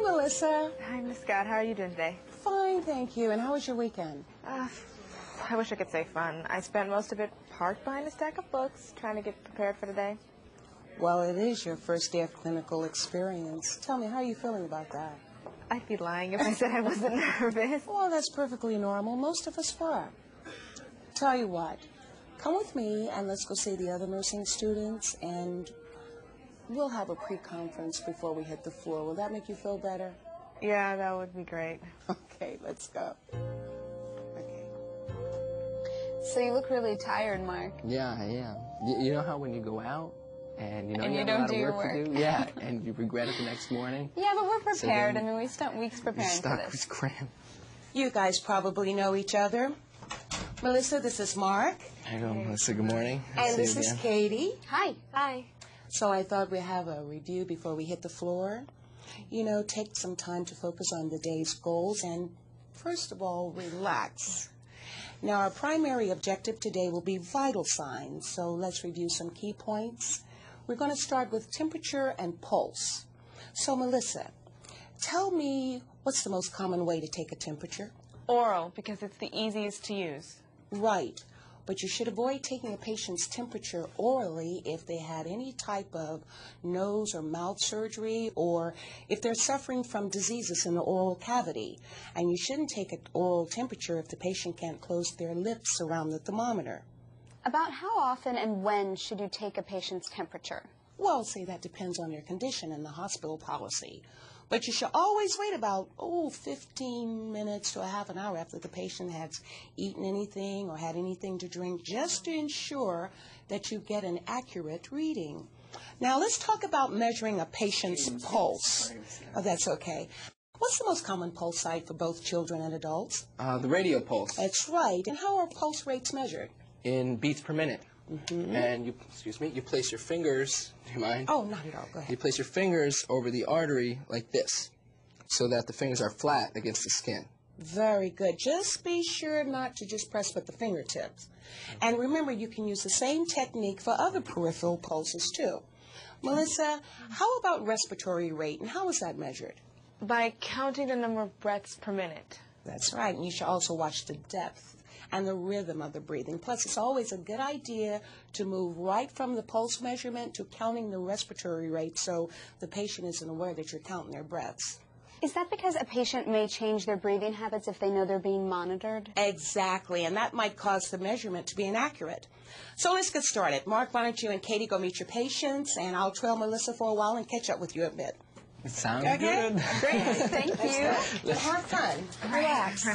Melissa. Hi, Miss Scott. How are you doing today? Fine, thank you. And how was your weekend? I wish I could say fun. I spent most of it parked behind a stack of books, trying to get prepared for today. Well, it is your first day of clinical experience. Tell me, how are you feeling about that? I'd be lying if I said I wasn't nervous. Well, that's perfectly normal. Most of us were. Tell you what, come with me and let's go see the other nursing students, and we'll have a pre-conference before we hit the floor. Will that make you feel better? Yeah, that would be great. Okay, let's go. Okay. So you look really tired, Mark. Yeah, I am. You know how when you go out and you know And you you have a don't lot do of your work to work. do? Yeah, and you regret it the next morning? Yeah, but we're prepared. then I mean, we spent weeks You're preparing for stuck this. with cramp. You guys probably know each other. Melissa, this is Mark. Hello, Melissa. Good morning. And See you this is again. Katie. Hi. Hi. So I thought we'd have a review before we hit the floor. You know, take some time to focus on the day's goals and, first of all, relax. Now, our primary objective today will be vital signs, so let's review some key points. We're going to start with temperature and pulse. So, Melissa, tell me, what's the most common way to take a temperature? Oral, because it's the easiest to use. Right. But you should avoid taking a patient's temperature orally if they had any type of nose or mouth surgery, or if they're suffering from diseases in the oral cavity. And you shouldn't take an oral temperature if the patient can't close their lips around the thermometer. About how often and when should you take a patient's temperature? Well, say that depends on your condition and the hospital policy. But you should always wait about, 15 minutes to a half an hour after the patient has eaten anything or had anything to drink, just to ensure that you get an accurate reading. Now, let's talk about measuring a patient's pulse. Oh, that's okay. What's the most common pulse site for both children and adults? The radio pulse That's right. And how are pulse rates measured? in beats per minute. And you place your fingers, do you mind? Oh, not at all. Go You ahead. place your fingers over the artery like this, so that the fingers are flat against the skin. Very good. Just be sure not to just press with the fingertips. And remember, you can use the same technique for other peripheral pulses, too. Melissa, how about respiratory rate, and how is that measured? By counting the number of breaths per minute. That's right, and you should also watch the depth and the rhythm of the breathing. Plus, it's always a good idea to move right from the pulse measurement to counting the respiratory rate so the patient isn't aware that you're counting their breaths. Is that because a patient may change their breathing habits if they know they're being monitored? Exactly, and that might cause the measurement to be inaccurate. So let's get started. Mark, why don't you and Katie go meet your patients, and I'll trail Melissa for a while and catch up with you a bit. It sounds Okay? good. Great. Thank you. Have fun. Relax.